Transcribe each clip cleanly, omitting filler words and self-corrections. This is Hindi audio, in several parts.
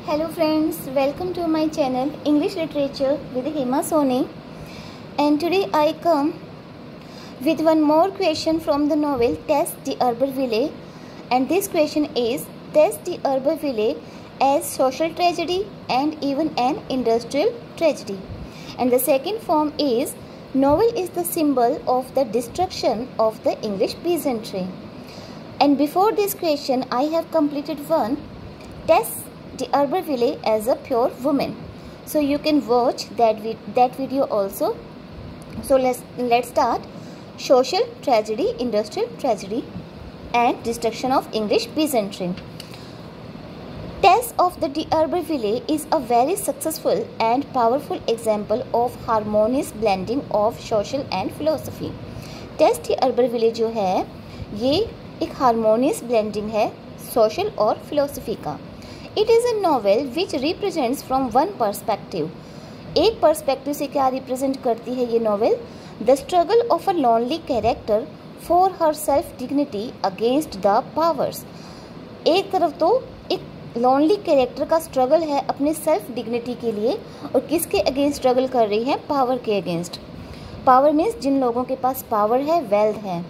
Hello friends, welcome to my channel English Literature with Hema Soni, and today I come with one more question from the novel Tess d'Urberville, and this question is Tess d'Urberville as social tragedy and even an industrial tragedy, and the second form is novel is the symbol of the destruction of the English peasantry. And before this question I have completed one Tess d'Urberville as a pure woman, so you can watch that video also. So let's start. Social tragedy, industrial tragedy and destruction of English peasantry. Tess of the d'Urberville is a very successful and powerful example of harmonious blending of social and philosophy. Tess d'Urberville जो है ये एक हारमोनियस ब्लेंडिंग है सोशल और फिलोसफी का. It is a novel which represents from one perspective. एक पर्सपेक्टिव से क्या रिप्रेजेंट करती है ये novel? The struggle of a lonely character for her self dignity against the powers. एक तरफ तो एक लॉनली कैरेक्टर का स्ट्रगल है अपने सेल्फ डिग्निटी के लिए, और किसके अगेंस्ट स्ट्रगल कर रही है? पावर के अगेंस्ट. पावर मीन्स जिन लोगों के पास पावर है, वेल्थ है.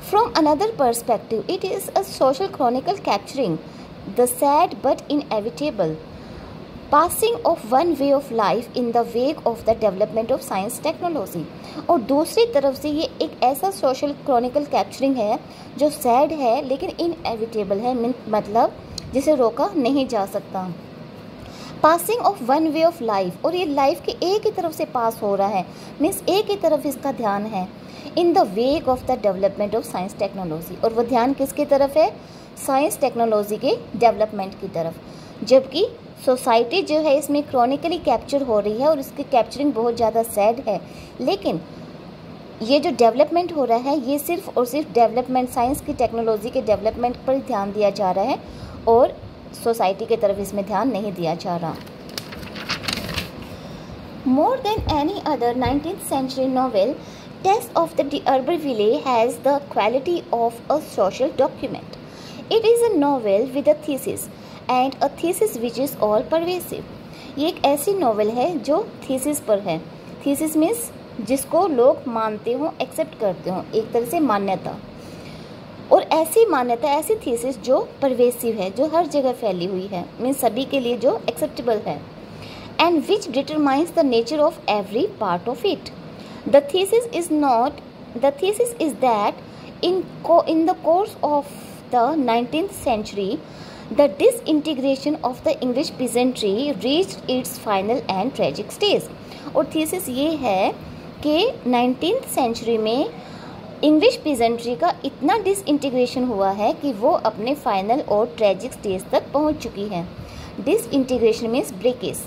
From another perspective it is a social Chronicle capturing the sad but inevitable passing of one way of life in the wake of the development of science technology. और दूसरी तरफ से ये एक ऐसा सोशल क्रॉनिकल कैप्चरिंग है जो सैड है लेकिन इनएविटेबल है, मतलब जिसे रोका नहीं जा सकता. Passing of one way of life, और ये लाइफ के एक ही तरफ से पास हो रहा है, मीन्स एक ही तरफ इसका ध्यान है. In the wake of the development of science technology, और वो ध्यान किसकी तरफ है? साइंस टेक्नोलॉजी के डेवलपमेंट की तरफ. जबकि सोसाइटी जो है इसमें क्रॉनिकली कैप्चर हो रही है और इसकी कैप्चरिंग बहुत ज़्यादा सैड है, लेकिन ये जो डेवलपमेंट हो रहा है ये सिर्फ और सिर्फ डेवलपमेंट, साइंस की टेक्नोलॉजी के डेवलपमेंट पर ध्यान दिया जा रहा है और सोसाइटी की तरफ इसमें ध्यान नहीं दिया जा रहा. More than any other 19th century novel, Tess of the d'Urberville has the quality of a social document. It is a novel with a thesis and a thesis which is all pervasive. ये एक ऐसी नॉवेल है जो थीसिस पर है. थीसिस मीन्स जिसको लोग मानते हो, एक्सेप्ट करते हो, एक तरह से मान्यता. और ऐसी मान्यता, ऐसी थीसिस जो परवेसिव है, जो हर जगह फैली हुई है, मीन्स सभी के लिए जो एक्सेप्टेबल है. And which determines the nature of every part of it. The thesis is that in the course of the 19th century, the disintegration of the English peasantry reached its final and tragic stage. और thesis ये है कि 19th century में इंग्लिश peasantry का इतना disintegration हुआ है कि वो अपने फाइनल और ट्रेजिक स्टेज तक पहुंच चुकी है. Disintegration means breakage.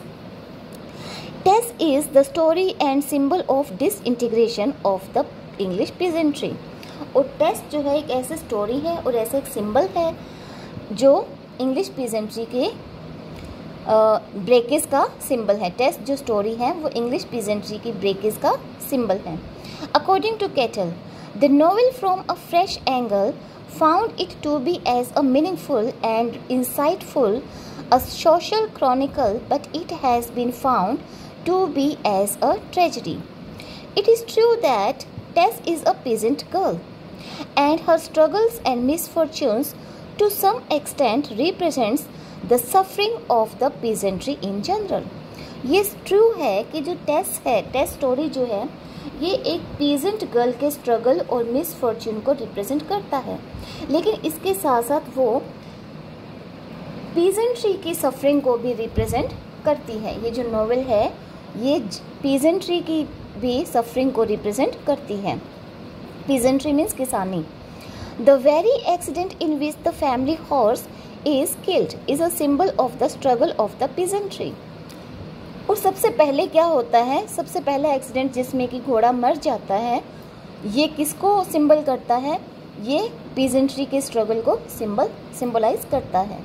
Tess is the story and symbol of disintegration of the English peasantry. और टेस जो है एक ऐसी स्टोरी है और ऐसा एक सिंबल है जो इंग्लिश पीजेंट्री के ब्रेकेज का सिंबल है. टेस जो स्टोरी है वो इंग्लिश पीजेंट्री की ब्रेकेज का सिंबल है. According to Kettle, the novel from a fresh angle found it to be as a meaningful and insightful a social chronicle, but it has been found to be as a tragedy. It is true that Tess is a peasant girl, and her struggles and misfortunes to some extent represents the suffering of the peasantry in general. ये ट्रू है कि जो टेस है, टेस स्टोरी जो है ये एक पीजेंट गर्ल के स्ट्रगल और मिसफॉर्च्यून को रिप्रेजेंट करता है, लेकिन इसके साथ साथ वो पीजेंट्री की सफरिंग को भी रिप्रेजेंट करती है. ये जो नॉवेल है ये पीजेंट्री की भी सफरिंग को रिप्रेजेंट करती है. पीजेंट्री मीन्स किसानी. The very accident in which the family horse is killed is a symbol of the struggle of the peasantry. और सबसे पहले क्या होता है? सबसे पहला एक्सीडेंट जिसमें कि घोड़ा मर जाता है, ये किसको सिंबल करता है? ये पीजेंट्री के स्ट्रगल को सिंबलाइज करता है.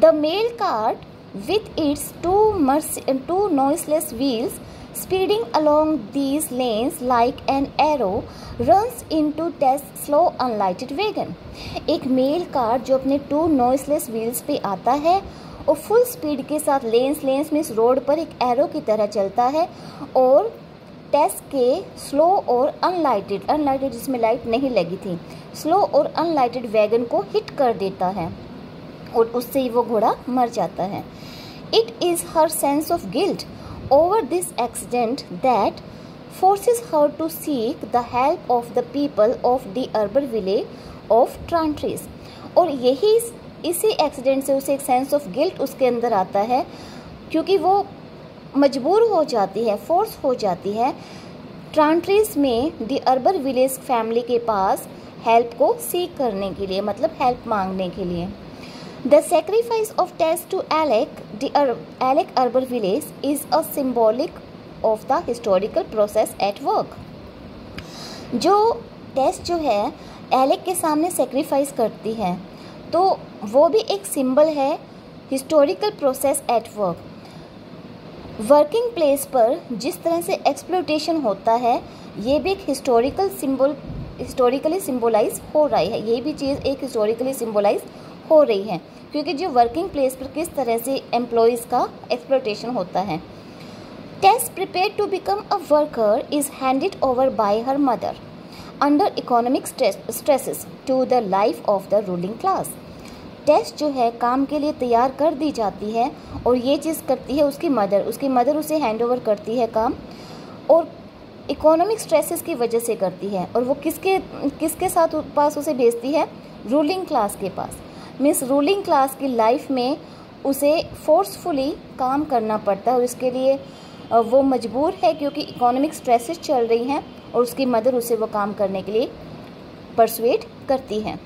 The mail cart with its two noiseless wheels speeding along these lanes like an arrow runs into Tess' slow unlighted wagon. एक मेल कार जो अपने 2 noiseless wheels पे आता है और फुल स्पीड के साथ लेंस में इस रोड पर एक एरो की तरह चलता है और टेस के स्लो और अनलाइटेड जिसमें लाइट नहीं लगी थी, स्लो और अनलाइटेड वैगन को हिट कर देता है और उससे ही वो घोड़ा मर जाता है। It is her sense of guilt over this accident that forces her to seek the help of the people of the urban village of Trantris। और यही इसी एक्सीडेंट से उसे एक सेंस ऑफ गिल्ट उसके अंदर आता है, क्योंकि वो मजबूर हो जाती है, फोर्स हो जाती है ट्रांट्रीज में द अर्बन विलेज फैमिली के पास हेल्प को सीख करने के लिए, मतलब हेल्प मांगने के लिए। The sacrifice of Tess to Alec urban village is a symbolic of the historical process at work. जो टेस जो है एलेक के सामने सेक्रीफाइस करती है, तो वो भी एक सिंबल है historical process at work. Working place पर जिस तरह से एक्सप्लोटेशन होता है, ये भी एक हिस्टोरिकली सिम्बोलाइज हो रही है, ये भी चीज़ एक हिस्टोरिकली सिम्बोलाइज हो रही है, क्योंकि जो वर्किंग प्लेस पर किस तरह से एम्प्लॉयज़ का एक्सप्लोटेशन होता है। Tess, prepared to become a worker, is handed over by her mother under economic stresses to the life of the ruling class। टेस जो है काम के लिए तैयार कर दी जाती है और ये चीज़ करती है उसकी मदर उसे हैंड ओवर करती है काम, और इकोनॉमिक स्ट्रेसेस की वजह से करती है। और वो किसके साथ पास उसे भेजती है? रूलिंग क्लास के पास। मीन्स रूलिंग क्लास की लाइफ में उसे फोर्सफुली काम करना पड़ता है और इसके लिए वो मजबूर है, क्योंकि इकोनॉमिक स्ट्रेसेस चल रही हैं और उसकी मदर उसे वो काम करने के लिए परसुएट करती है।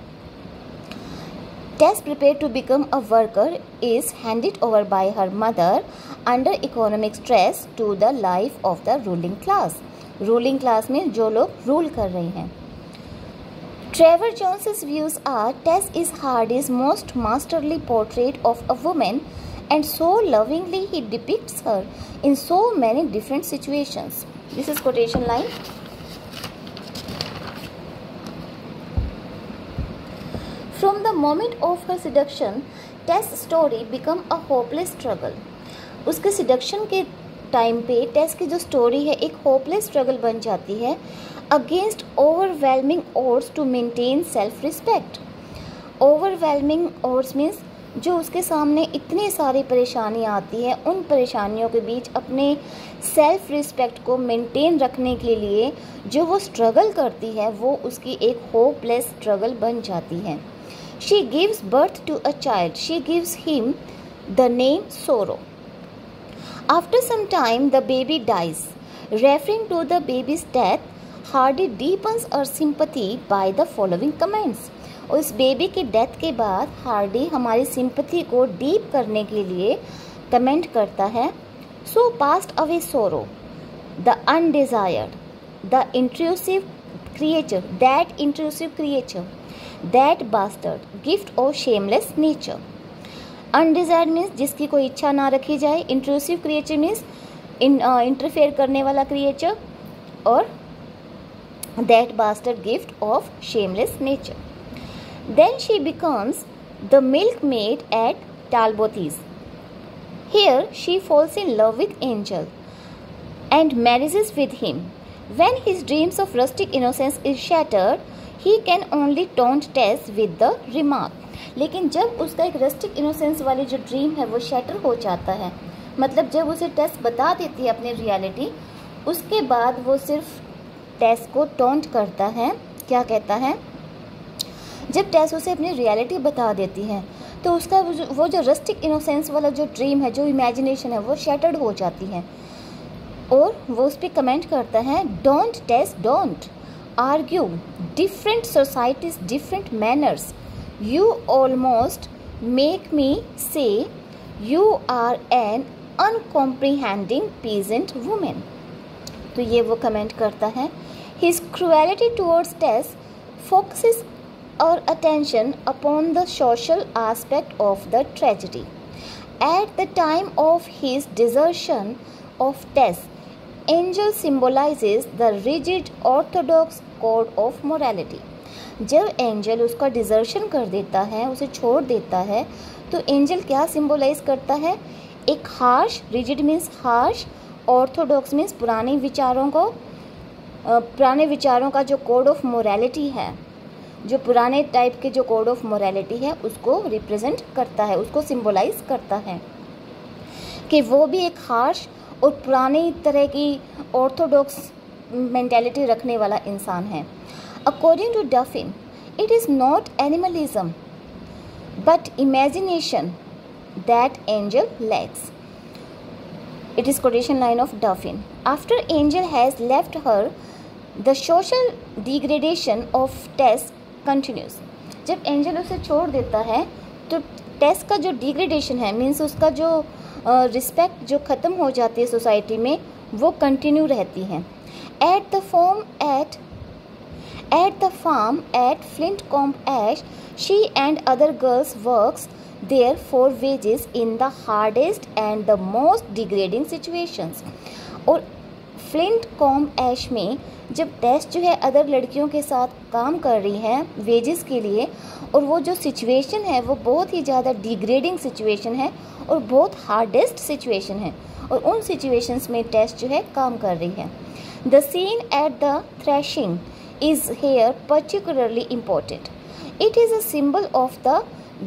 Tess, prepared to become a worker, is handed over by her mother under economic stress to the life of the ruling class। Ruling class में जो लोग रूल कर रहे हैं। Trevor Jones's views are Tess is Hardy's most masterly portrait of a woman, and so lovingly he depicts her in so many different situations। This is quotation line। From the moment of her seduction, Tess' story become a hopeless struggle। उसके seduction के टाइम पे टेस की जो स्टोरी है एक होपलेस स्ट्रगल बन जाती है against overwhelming odds to maintain self respect. Overwhelming odds means जो उसके सामने इतनी सारी परेशानियाँ आती है, उन परेशानियों के बीच अपने सेल्फ रिस्पेक्ट को मेंटेन रखने के लिए जो वो स्ट्रगल करती है, वो उसकी एक होपलेस स्ट्रगल बन जाती है। She gives birth to a child, she gives him the name Sorrow. After some time, the baby dies. Referring to the baby's death, Hardy deepens her sympathy by the following comments। और इस बेबी की डेथ के बाद हार्डी हमारी सिंपथी को डीप करने के लिए कमेंट करता है। So passed away sorrow, the undesired, the intrusive creature, that bastard, gift of shameless nature। Undesired means जिसकी कोई इच्छा ना रखी जाए, इंट्रूसिव क्रिएचर मीन्स इंटरफेयर करने वाला क्रिएचर, और that bastard gift of shameless nature. Then she becomes the milk maid at Talbothays. Here she falls in love with Angel and marriages with him. When his dreams of rustic innocence is shattered, he can only taunt Tess with the remark. लेकिन जब उसका एक रस्टिक इनोसेंस वाली जो ड्रीम है वो शैटर हो जाता है, मतलब जब उसे टेस बता देती है अपनी रियलिटी, उसके बाद वो सिर्फ टेस को टॉन्ट करता है। क्या कहता है? जब टेस उसे अपनी रियलिटी बता देती है तो उसका वो जो रस्टिक इनोसेंस वाला जो ड्रीम है, जो इमेजिनेशन है, वो शैटर्ड हो जाती है। और वो उस पर कमेंट करता है, don't Tess don't argue, different societies different manners, You almost make me say you are an uncomprehending peasant woman। तो ये वो कमेंट करता है। His cruelty towards Tess focuses our attention upon the social aspect of the tragedy। At the time of his desertion of Tess, Angel symbolizes the rigid orthodox code of morality। जब एंजल उसका डिजर्शन कर देता है, उसे छोड़ देता है, तो एंजल क्या सिंबलाइज करता है? एक harsh, rigid means harsh, Orthodox means पुराने विचारों का जो कोड ऑफ मोरालिटी है, जो पुराने टाइप के जो कोड ऑफ मोरालिटी है उसको रिप्रेजेंट करता है, उसको सिंबलाइज करता है कि वो भी एक हार्श और पुरानी तरह की ऑर्थोडॉक्स मेंटालिटी रखने वाला इंसान है। According to Duffin, it is not animalism but imagination that angel lacks. It is quotation line of Duffin. After Angel has left her, the social degradation of Tess continues. जब एंजल उसे छोड़ देता है तो टेस का जो डिग्रेडेशन है, मीन्स उसका जो रिस्पेक्ट जो ख़त्म हो जाती है सोसाइटी में, वो कंटिन्यू रहती है। At the farm at Flintcomb Ash, she and other girls works there for wages in the hardest and the most degrading situations. और Flintcomb Ash में जब टेस जो है अदर लड़कियों के साथ काम कर रही है वेजेस के लिए, और वो जो सिचुएशन है वो बहुत ही ज़्यादा डिग्रेडिंग सिचुएशन है और बहुत हार्डेस्ट सिचुएशन है, और उन सिचुएशंस में टेस जो है काम कर रही है। The scene at the threshing is here particularly important. It is a symbol of the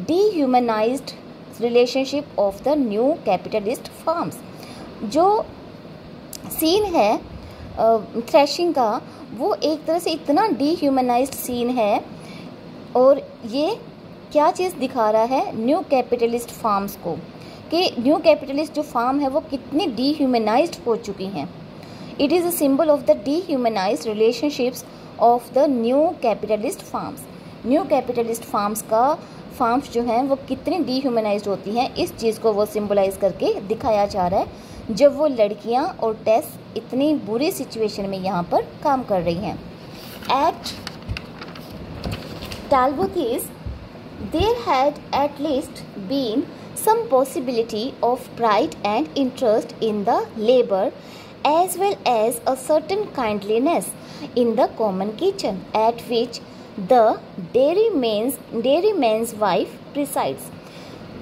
dehumanized relationship of the new capitalist farms. जो सीन है थ्रैशिंग का, वो एक तरह से इतना dehumanized सीन है, और ये क्या चीज़ दिखा रहा है न्यू कैपिटलिस्ट फार्म्स को, कि न्यू कैपिटलिस्ट जो फार्म है वो कितनी dehumanized हो चुकी हैं। It is a symbol of the dehumanized relationships of the new capitalist farms. New capitalist farms जो हैं वो कितनी डीह्यूमनाइज्ड होती हैं, इस चीज़ को वो सिंबलाइज करके दिखाया जा रहा है जब वो लड़कियां और टेस इतनी बुरी सिचुएशन में यहाँ पर काम कर रही हैं। At Talbothays there had at least been some possibility of pride and interest in the labour as well as a certain kindliness in the common kitchen at which the dairyman's wife presides.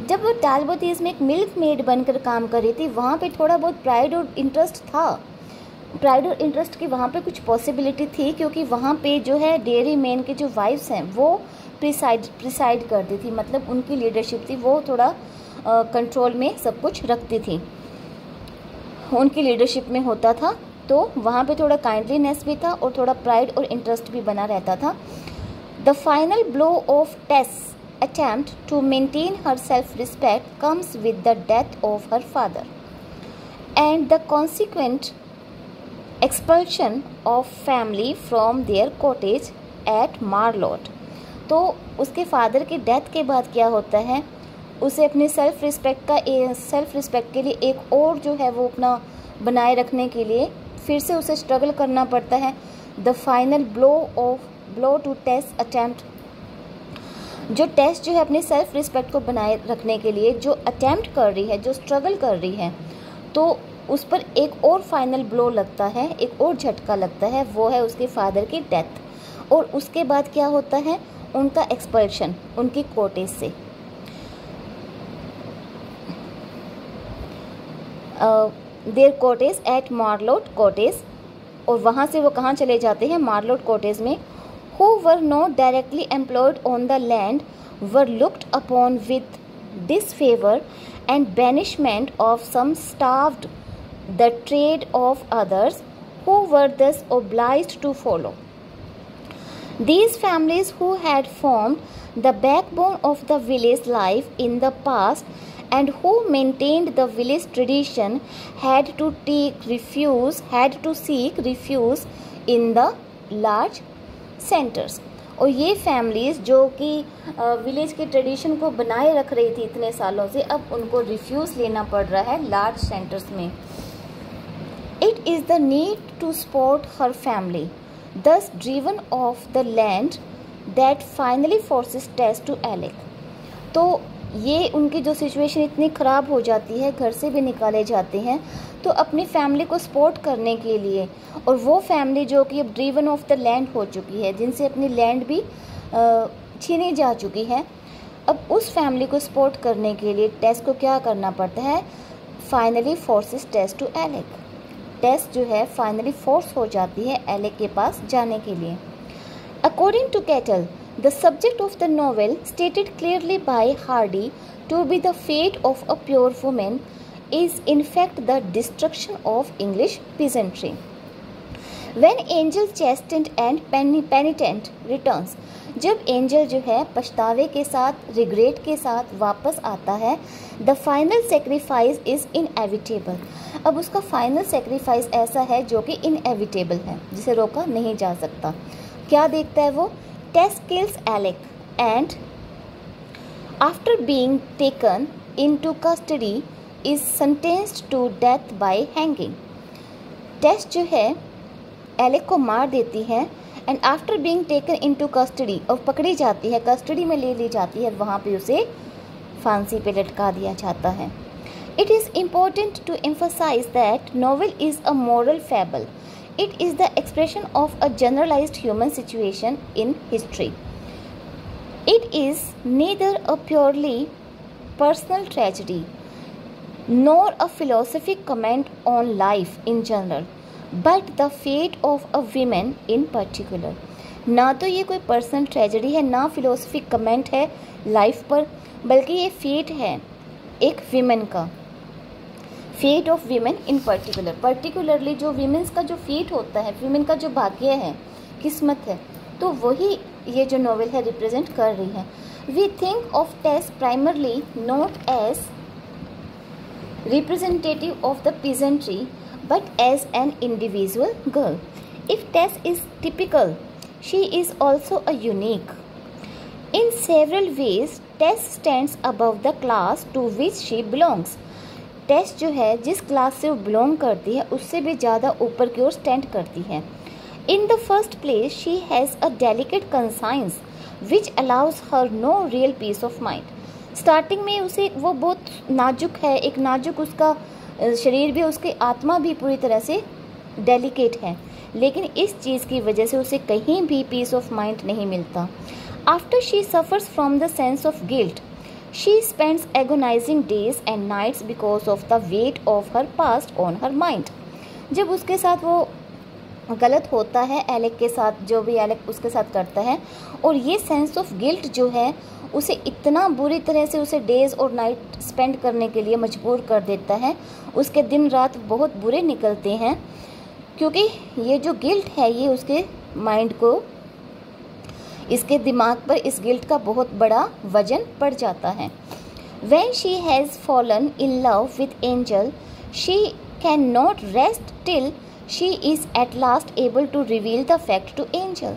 जब वो टालबोथीज में एक मिल्क मेड बनकर काम कर रही थी, वहाँ पे थोड़ा बहुत प्राइड और इंटरेस्ट था, प्राइड और इंटरेस्ट की वहाँ पे कुछ पॉसिबिलिटी थी, क्योंकि वहाँ पे जो है डेयरी मैन के जो वाइफ्स हैं वो प्रिसाइड करती थी, मतलब उनकी लीडरशिप थी, वो थोड़ा कंट्रोल में सब कुछ रखती थी, उनकी लीडरशिप में होता था, तो वहाँ पे थोड़ा काइंडलीनेस भी था और थोड़ा प्राइड और इंटरेस्ट भी बना रहता था। The final blow of Tess attempt to maintain her self respect comes with the death of her father and the consequent expulsion of family from their cottage at Marlott. तो उसके फादर की डेथ के बाद क्या होता है, उसे अपने सेल्फ रिस्पेक्ट के लिए एक और जो है वो अपना बनाए रखने के लिए फिर से उसे स्ट्रगल करना पड़ता है। The final blow to Tess attempt, जो टेस जो है अपने सेल्फ रिस्पेक्ट को बनाए रखने के लिए जो अटैम्प्ट कर रही है, जो स्ट्रगल कर रही है, तो उस पर एक और फाइनल ब्लो लगता है, एक और झटका लगता है, वो है उसके फादर की डेथ। और उसके बाद क्या होता है, उनका एक्सपल्शन उनकी कोटेज से। देयर कॉटेज एट मार्लोट कॉटेज, और वहाँ से वो कहाँ चले जाते हैं, मार्लोट कॉटेज में। Who were not directly employed on the land were looked upon with disfavor and banishment of some starved the trade of others who were thus obliged to follow. These families who had formed the backbone of the village life in the past and who maintained the village tradition had to seek refuge in the large centers. और ये फैमिलीज़ जो कि विलेज के ट्रेडिशन को बनाए रख रही थी इतने सालों से, अब उनको रिफ्यूज़ लेना पड़ रहा है लार्ज सेंटर्स में. It is the need to support her family thus driven off the land that finally forces Tess to Alec. तो ये उनकी जो सिचुएशन इतनी ख़राब हो जाती है, घर से भी निकाले जाते हैं, तो अपनी फैमिली को सपोर्ट करने के लिए, और वो फैमिली जो कि अब ड्रीवन ऑफ द लैंड हो चुकी है, जिनसे अपनी लैंड भी छीनी जा चुकी है, अब उस फैमिली को सपोर्ट करने के लिए टेस को क्या करना पड़ता है, finally forces Tess to Alec. Tess जो है फाइनली फोर्स हो जाती है एलेक के पास जाने के लिए। According to Kettle, the subject of the novel stated clearly by Hardy to be the fate of a pure women is in fact the destruction of English peasantry. When Angel chastened and penitent returns, जब एंजल जो है पछतावे के साथ, रिग्रेट के साथ वापस आता है, the final sacrifice is inevitable. अब उसका फाइनल सेक्रीफाइस ऐसा है जो कि इनएविटेबल है, जिसे रोका नहीं जा सकता। क्या देखता है वो, Tess kills Alec and after being taken into custody is sentenced to death by hanging. Tess जो है एलेक को मार देती है and after being taken into custody, और पकड़ी जाती है, कस्टडी में ले ली जाती है, वहाँ पे उसे फांसी पे लटका दिया जाता है। It is important to emphasise that novel is a moral fable. It is the expression of a generalised human situation in history. It is neither a purely personal tragedy nor a philosophic comment on life in general, but the fate of a woman in particular. ना तो ये कोई पर्सनल ट्रेजेडी है, ना फिलोसफिक कमेंट है लाइफ पर, बल्कि ये फेट है एक विमेन का, fate of women in particular. Particularly जो विमेंस का जो फेट होता है, विमेन का जो भाग्य है, किस्मत है, तो वही ये जो नॉवेल है रिप्रेजेंट कर रही है। We think of Tess primarily not as representative of the peasantry but as an individual girl. If Tess is typical, she is also a unique. In several ways, Tess stands above the class to which she belongs. Tess जो है जिस क्लास से वो बिलोंग करती है उससे भी ज़्यादा ऊपर की ओर स्टैंड करती है। In the first place, she has a delicate conscience which allows her no real peace of mind. Starting में उसे वो बहुत नाजुक है, एक नाजुक उसका शरीर भी, उसकी आत्मा भी पूरी तरह से डेलिकेट है, लेकिन इस चीज़ की वजह से उसे कहीं भी पीस ऑफ माइंड नहीं मिलता। After she suffers from the sense of guilt, she spends agonising days and nights because of the weight of her past on her mind. जब उसके साथ वो गलत होता है एलेक के साथ, जो भी एलेक उसके साथ करता है, और ये सेंस ऑफ गिल्ट जो है उसे इतना बुरी तरह से उसे डेज़ और नाइट स्पेंड करने के लिए मजबूर कर देता है। उसके दिन रात बहुत बुरे निकलते हैं, क्योंकि ये जो गिल्ट है ये उसके माइंड को, इसके दिमाग पर इस गिल्ट का बहुत बड़ा वजन पड़ जाता है। When she has fallen in love with Angel, she cannot rest till she is at last able to reveal the fact to Angel.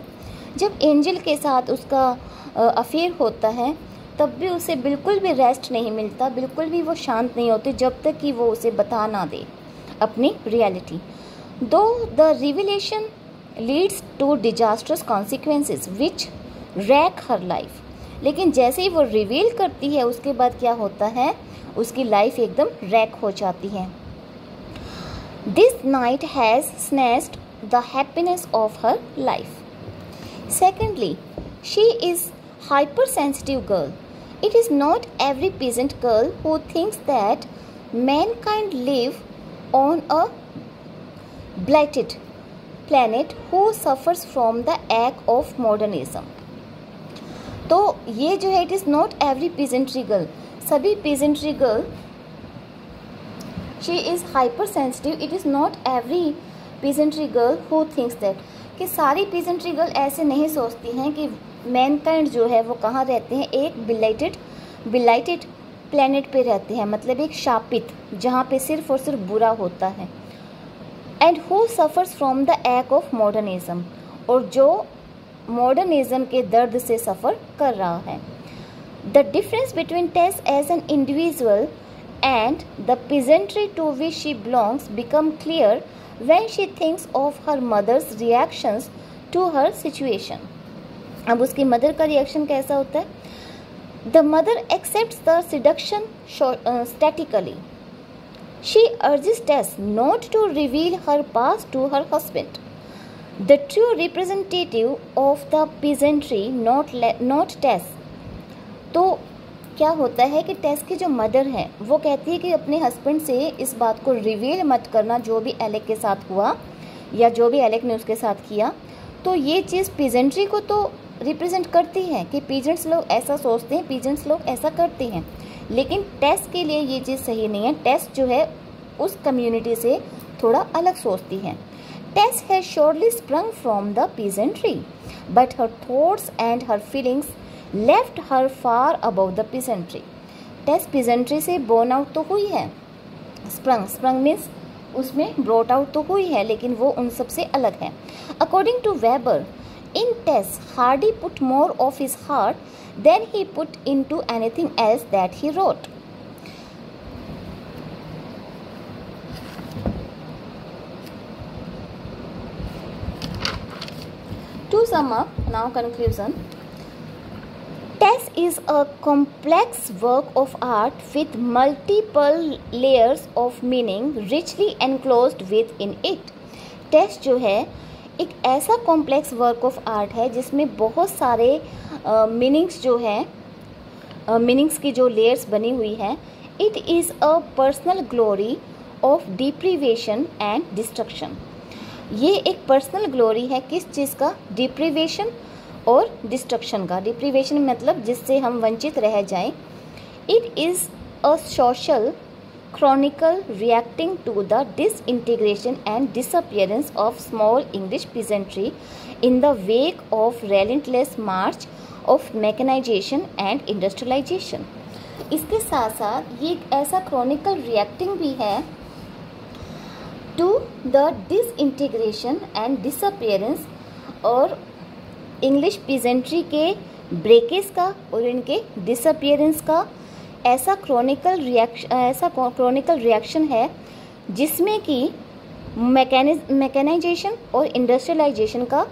जब एंजल के साथ उसका अफेयर होता है तब भी उसे बिल्कुल भी रेस्ट नहीं मिलता, बिल्कुल भी वो शांत नहीं होती जब तक कि वो उसे बता ना दे अपनी reality. Though the revelation leads to disasters consequences which wreck her life, लेकिन जैसे ही वो रिवील करती है उसके बाद क्या होता है, उसकी लाइफ एकदम रैक हो जाती है। This night has snatched the happiness of her life. Secondly, she is hypersensitive girl. It is not every peasant girl who thinks that mankind live on a blighted planet who suffers from the ache of modernism. तो ये जो है, it is not every peasantry girl, सभी peasantry girl, she is hypersensitive. It is not every peasantry girl who thinks that, कि सारी peasantry girl ऐसे नहीं सोचती हैं कि मैनकाइंड जो है वो कहाँ रहते हैं, एक बिलाइटेड प्लेनेट पे रहते हैं, मतलब एक शापित, जहाँ पे सिर्फ और सिर्फ बुरा होता है। And who suffers from the एक ऑफ मॉडर्निज्म, और जो मॉडर्निज्म के दर्द से सफ़र कर रहा है। The difference between Tess as an individual and the peasantry to which she belongs become clear when she thinks of her mother's reactions to her situation. अब उसकी मदर का रिएक्शन कैसा होता है? The mother accepts the seduction statically. She urges Tess not to reveal her past to her husband. The true representative of the peasantry, not Tess. तो क्या होता है कि टेस की जो मदर है वो कहती है कि अपने हस्बैंड से इस बात को रिवील मत करना जो भी एलेक के साथ हुआ या जो भी एलेक ने उसके साथ किया। तो ये चीज़ पीजेंट्री को तो रिप्रेजेंट करती है कि पीजेंट्स लोग ऐसा सोचते हैं, पीजेंट्स लोग ऐसा करते हैं, लेकिन टेस के लिए ये चीज़ सही नहीं है। टेस जो है उस कम्युनिटी से थोड़ा अलग सोचती है। टेस has surely sprung from the peasantry, but her thoughts and her feelings left her far above the peasantry. टेस peasantry से born out तो हुई है, sprung means उसमें brought out तो हुई है, लेकिन वो उन सब से अलग है। According to Weber, in Tess, Hardy put more of his heart than he put into anything else that he wrote. To sum up, now conclusion. Tess is a complex work of art with multiple layers of meaning richly enclosed within it. Tess जो है एक ऐसा कॉम्प्लेक्स वर्क ऑफ आर्ट है जिसमें बहुत सारे मीनिंग्स जो है मीनिंग्स की जो लेयर्स बनी हुई है। It is a personal glory of deprivation and destruction. ये एक पर्सनल ग्लोरी है किस चीज़ का? डिप्रीवेशन और डिस्ट्रक्शन का। डिप्रीवेशन मतलब जिससे हम वंचित रह जाएं। It is a social chronicle reacting to the disintegration and disappearance of small English peasantry in the wake of relentless march of mechanization and industrialization. इसके साथ साथ ये एक ऐसा chronicle reacting भी है to the disintegration and disappearance और English peasantry के ब्रेकेज का और इनके डिसअपियरेंस का ऐसा क्रॉनिकल रिएक्शन है जिसमें कि मैकेनाइजेशन और इंडस्ट्रियलाइजेशन का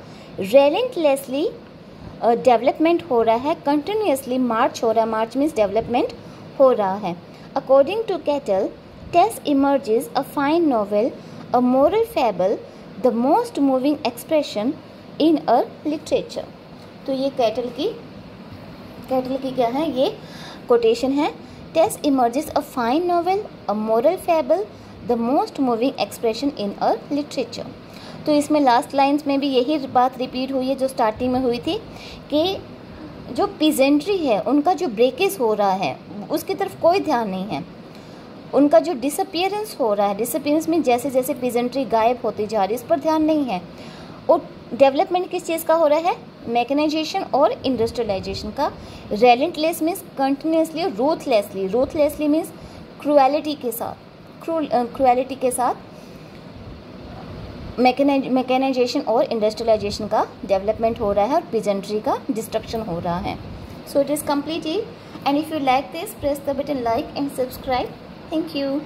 रेलेंटलेसली डेवलपमेंट हो रहा है, कंटिन्यूसली मार्च हो रहा है। मार्च मीन्स डेवलपमेंट हो रहा है। According to Kettle, Tess emerges a fine novel, a moral fable, the most moving expression in a literature. तो ये कैटल की क्या है? ये कोटेशन है। Tess emerges a fine novel, a moral fable, the most moving expression in a literature. तो इसमें लास्ट लाइन्स में भी यही बात रिपीट हुई है जो स्टार्टिंग में हुई थी कि जो पीजेंट्री है उनका जो ब्रेकेज हो रहा है उसकी तरफ कोई ध्यान नहीं है। उनका जो डिसअपियरेंस हो रहा है, डिसअपियरेंस में जैसे जैसे पीजेंट्री गायब होती जा रही है, इस पर ध्यान नहीं है। और डेवलपमेंट किस चीज़ का हो रहा है? मैकेनाइजेशन और इंडस्ट्रियलाइजेशन का। Relentless means continuously, ruthlessly means cruelty के साथ मैकेनाइजेशन और इंडस्ट्रियलाइजेशन का डेवलपमेंट हो रहा है और पीजेंट्री का डिस्ट्रक्शन हो रहा है। So it is completed, and if you like this, press the button like and subscribe. Thank you.